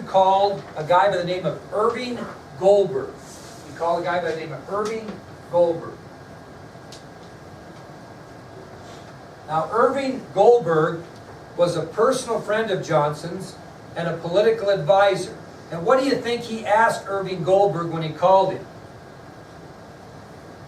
called a guy by the name of Irving Goldberg. He called a guy by the name of Irving Goldberg. Now, Irving Goldberg was a personal friend of Johnson's and a political advisor. And what do you think he asked Irving Goldberg when he called him?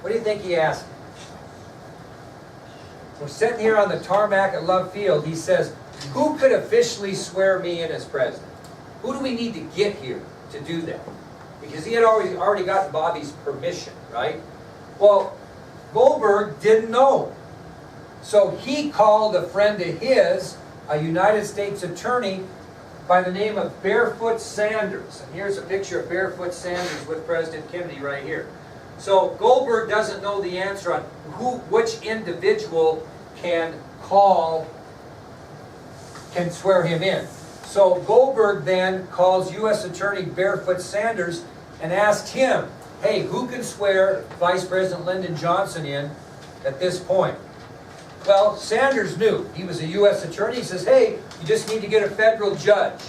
What do you think he asked him? We're sitting here on the tarmac at Love Field. He says, who could officially swear me in as president? Who do we need to get here to do that? Because he had already gotten Bobby's permission, right? Well, Goldberg didn't know. So he called a friend of his, a United States attorney by the name of Barefoot Sanders. And here's a picture of Barefoot Sanders with President Kennedy right here. So Goldberg doesn't know the answer on which individual can swear him in. So Goldberg then calls U.S. Attorney Barefoot Sanders and asks him, hey, who can swear Vice President Lyndon Johnson in at this point? Well, Sanders knew. He was a U.S. attorney. He says, hey, you just need to get a federal judge.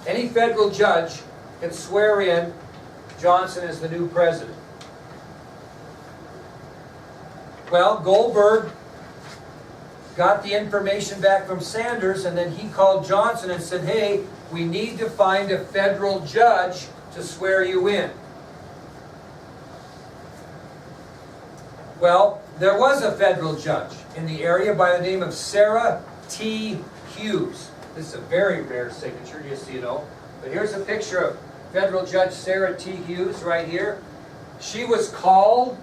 Any federal judge can swear in Johnson as the new president. Well, Goldberg got the information back from Sanders, and then he called Johnson and said, hey, we need to find a federal judge to swear you in. Well, there was a federal judge in the area by the name of Sarah T. Hughes. This is a very rare signature, just so you know. But here's a picture of federal judge Sarah T. Hughes right here. She was called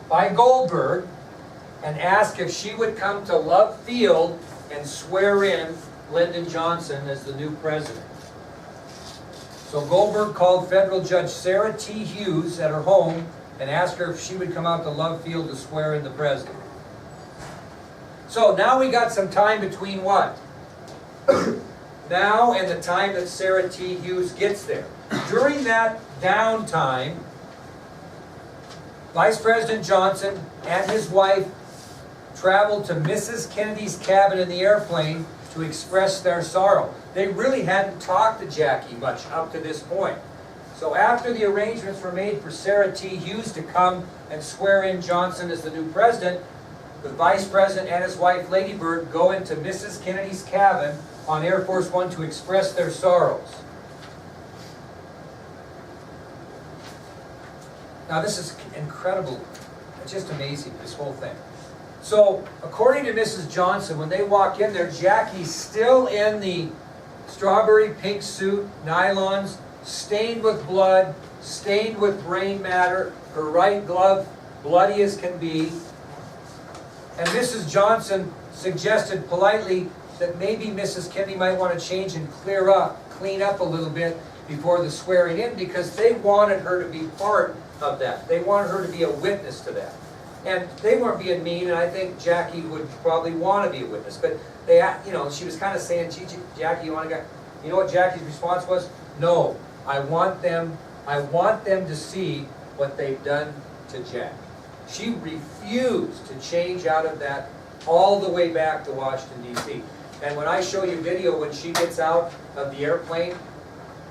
by Goldberg and asked if she would come to Love Field and swear in Lyndon Johnson as the new president. So Goldberg called federal judge Sarah T. Hughes at her home and asked her if she would come out to Love Field to swear in the president. So now we got some time between what? Now and the time that Sarah T. Hughes gets there. During that downtime, Vice President Johnson and his wife traveled to Mrs. Kennedy's cabin in the airplane to express their sorrow. They really hadn't talked to Jackie much up to this point. So after the arrangements were made for Sarah T. Hughes to come and swear in Johnson as the new president, the Vice President and his wife, Lady Bird, go into Mrs. Kennedy's cabin on Air Force One to express their sorrows. Now this is incredible. It's just amazing, this whole thing. So, according to Mrs. Johnson, when they walk in there, Jackie's still in the strawberry pink suit, nylons, stained with blood, stained with brain matter, her right glove bloody as can be. And Mrs. Johnson suggested politely that maybe Mrs. Kennedy might want to change and clean up a little bit before the swearing in, because they wanted her to be part of that. They wanted her to be a witness to that. And they weren't being mean, and I think Jackie would probably want to be a witness. But they, she was kind of saying, Jackie, you want to go? You know what Jackie's response was? No, I want them to see what they've done to Jack. She refused to change out of that all the way back to Washington, D.C. And when I show you video when she gets out of the airplane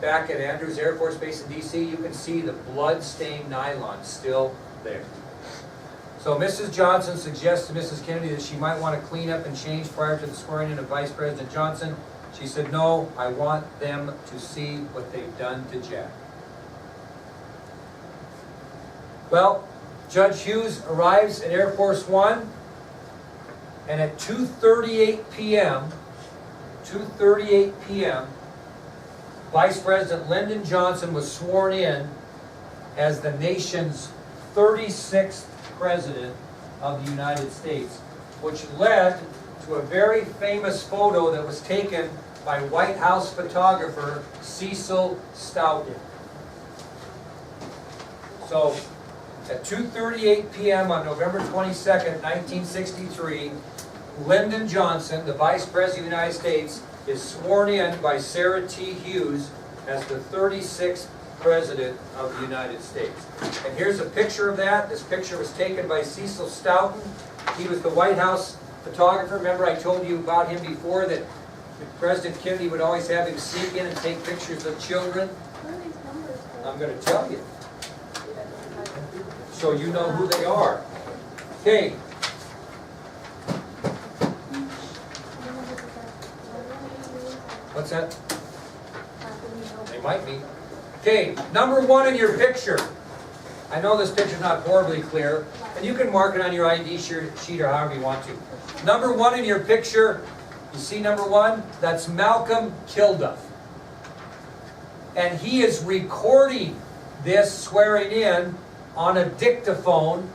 back at Andrews Air Force Base in D.C., you can see the blood-stained nylon still there. So Mrs. Johnson suggests to Mrs. Kennedy that she might want to clean up and change prior to the swearing in of Vice President Johnson. She said, no, I want them to see what they've done to Jack. Well, Judge Hughes arrives at Air Force One, and at 2:38 p.m., Vice President Lyndon Johnson was sworn in as the nation's 36th President of the United States, which led to a very famous photo that was taken by White House photographer Cecil Stoughton. So, at 2:38 p.m. on November 22nd, 1963, Lyndon Johnson, the Vice President of the United States, is sworn in by Sarah T. Hughes as the 36th President of the United States. And here's a picture of that. This picture was taken by Cecil Stoughton. He was the White House photographer. Remember I told you about him before, that President Kennedy would always have him sneak in and take pictures of children. What are these numbers for? I'm going to tell you, so you know who they are. Okay, what's that? They might be. Okay, number 1 in your picture. I know this picture's not horribly clear, and you can mark it on your ID sheet or however you want to. Number 1 in your picture, you see number 1? That's Malcolm Kilduff. And he is recording this swearing in on a dictaphone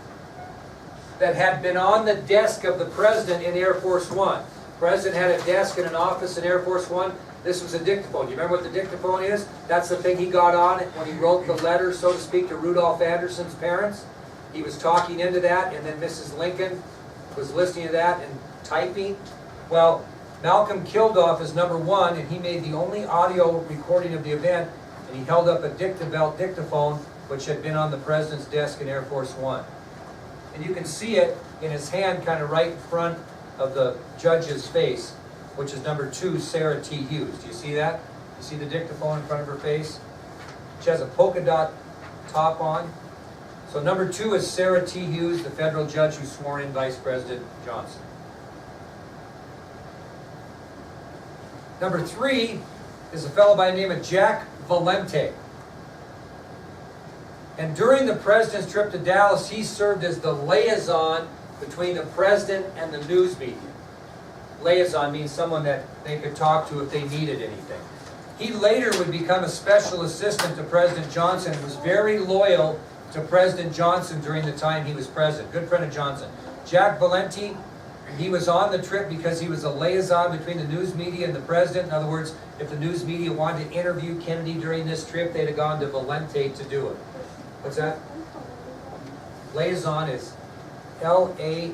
that had been on the desk of the President in Air Force One. The President had a desk in an office in Air Force One. This was a dictaphone. You remember what the dictaphone is? That's the thing he got on when he wrote the letter, so to speak, to Rudolph Anderson's parents. He was talking into that, and then Mrs. Lincoln was listening to that and typing. Well, Malcolm Kilduff is number 1, and he made the only audio recording of the event, and he held up a Dictabelt dictaphone, which had been on the President's desk in Air Force One. And you can see it in his hand, kind of right in front of the judge's face, which is number 2, Sarah T. Hughes. Do you see that? You see the dictaphone in front of her face? She has a polka dot top on. So number 2 is Sarah T. Hughes, the federal judge who swore in Vice President Johnson. Number 3 is a fellow by the name of Jack Valente. And during the President's trip to Dallas, he served as the liaison between the President and the news media. Liaison means someone that they could talk to if they needed anything. He later would become a special assistant to President Johnson and was very loyal to President Johnson during the time he was president. Good friend of Johnson. Jack Valente, he was on the trip because he was a liaison between the news media and the President. In other words, if the news media wanted to interview Kennedy during this trip, they'd have gone to Valente to do it. What's that? Liaison is L-I-A-I-S-O-N.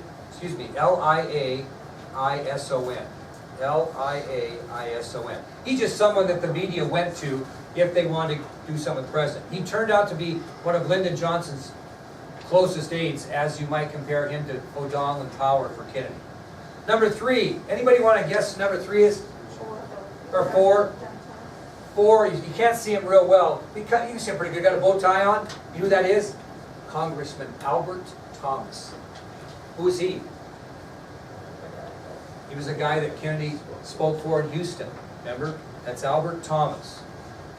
L-I-A-I-S-O-N. He's just someone that the media went to if they wanted to do something with the President. He turned out to be one of Lyndon Johnson's closest aides, as you might compare him to O'Donnell and Power for Kennedy. Number 3. Anybody want to guess number 3 is? 4. Or 4? 4, you can't see him real well. You can see him pretty good. Got a bow tie on. You know who that is? Congressman Albert Thomas. Who is he? He was a guy that Kennedy spoke for in Houston. Remember? That's Albert Thomas.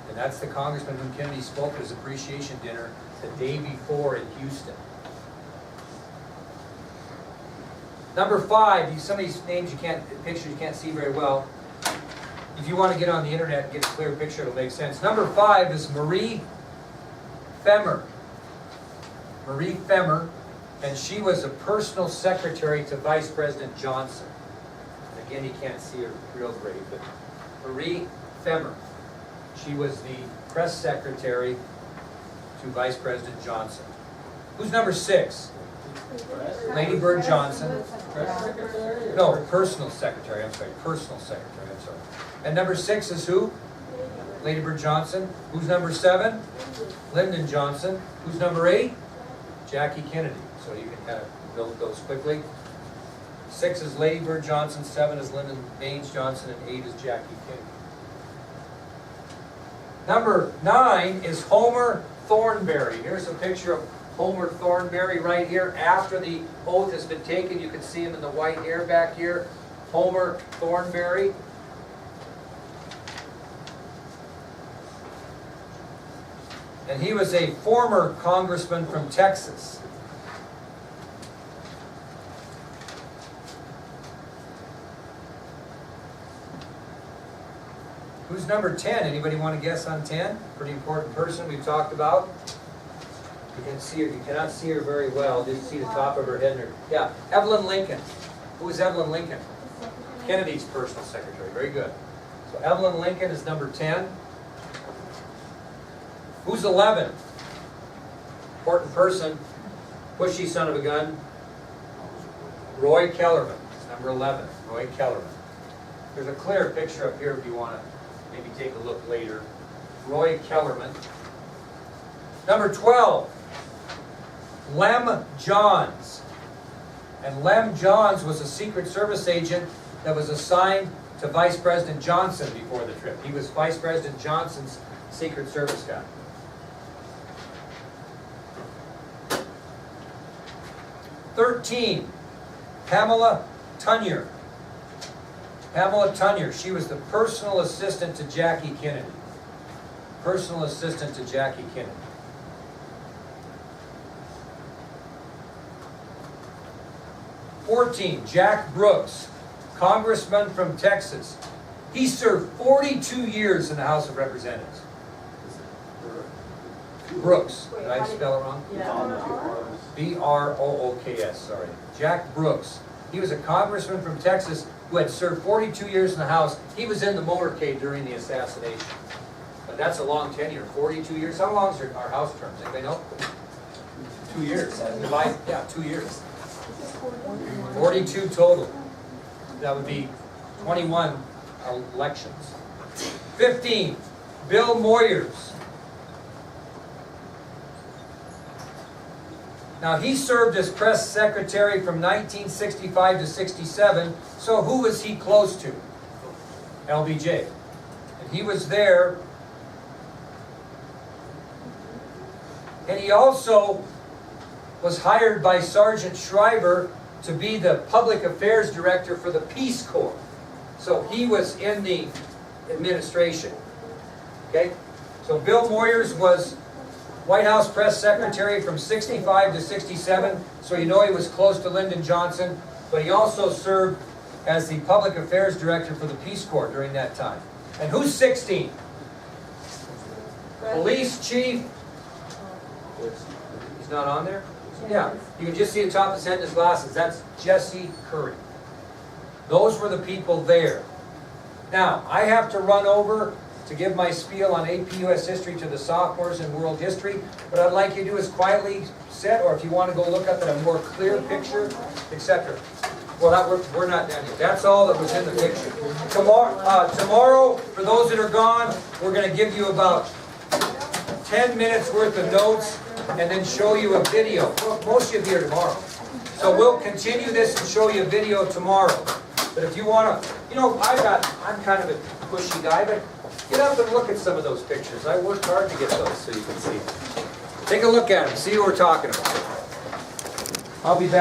And that's the congressman whom Kennedy spoke at his appreciation dinner the day before in Houston. Number 5, some of these names pictures you can't see very well. If you want to get on the internet and get a clear picture, it'll make sense. Number 5 is Marie Femmer. Marie Femmer, and she was a personal secretary to Vice President Johnson. And again, you can't see her real great, but Marie Femmer. She was the press secretary to Vice President Johnson. Who's number 6? Lady Bird Johnson. No, personal secretary, I'm sorry. Personal secretary, I'm sorry. And number 6 is who? Lady Bird Johnson. Who's number 7? Lyndon Johnson. Who's number 8? Jackie Kennedy. So you can kind of build those quickly. 6 is Lady Bird Johnson, 7 is Lyndon Baines Johnson, and 8 is Jackie Kennedy. Number 9 is Homer Thornberry. Here's a picture of Homer Thornberry right here. After the oath has been taken, you can see him in the white hair back here. Homer Thornberry. And he was a former congressman from Texas. Who's number 10? Anybody want to guess on 10? Pretty important person we've talked about. You can see her, you cannot see her very well, just see the top of her head. Yeah, Evelyn Lincoln. Who is Evelyn Lincoln? Kennedy's personal secretary. Very good. So Evelyn Lincoln is number 10. Who's 11? Important person. Pushy son of a gun. Roy Kellerman is number 11. Roy Kellerman. There's a clear picture up here if you want to maybe take a look later. Roy Kellerman. Number 12. Lem Johns. And Lem Johns was a Secret Service agent that was assigned to Vice President Johnson before the trip. He was Vice President Johnson's Secret Service guy. Pamela Tunyer. Pamela Tunyer, she was the personal assistant to Jackie Kennedy. Personal assistant to Jackie Kennedy. Jack Brooks, congressman from Texas. He served 42 years in the House of Representatives. Brooks, did I spell it wrong? Yeah. B-R-O-O-K-S, sorry. Jack Brooks. He was a congressman from Texas who had served 42 years in the House. He was in the motorcade during the assassination. But that's a long tenure, 42 years. How long is our House terms? Anybody know? 2 years. Yeah, 2 years. 42 total. That would be 21 elections. 15, Bill Moyers. Now, he served as press secretary from 1965 to 67, so who was he close to? LBJ. And he was there. And he also was hired by Sergeant Schreiber to be the public affairs director for the Peace Corps. So he was in the administration. Okay? So Bill Moyers was White House press secretary from 65 to 67, so you know he was close to Lyndon Johnson, but he also served as the public affairs director for the Peace Corps during that time. And who's 16? Police chief. He's not on there? Yeah, you can just see the top of his head and his glasses. That's Jesse Curry. Those were the people there. Now, I have to run over to give my spiel on AP US history to the sophomores in world history. What I'd like you to do is quietly sit, or if you want to go look up at a more clear picture, etc. Well, we're not done yet. That's all that was in the picture. Tomorrow, for those that are gone, we're going to give you about 10 minutes worth of notes and then show you a video. Well, most of you are here tomorrow. So we'll continue this and show you a video tomorrow. But if you want to, you know, I'm kind of a pushy guy, but get up and look at some of those pictures. I worked hard to get those so you can see them. Take a look at them, see what we're talking about. I'll be back.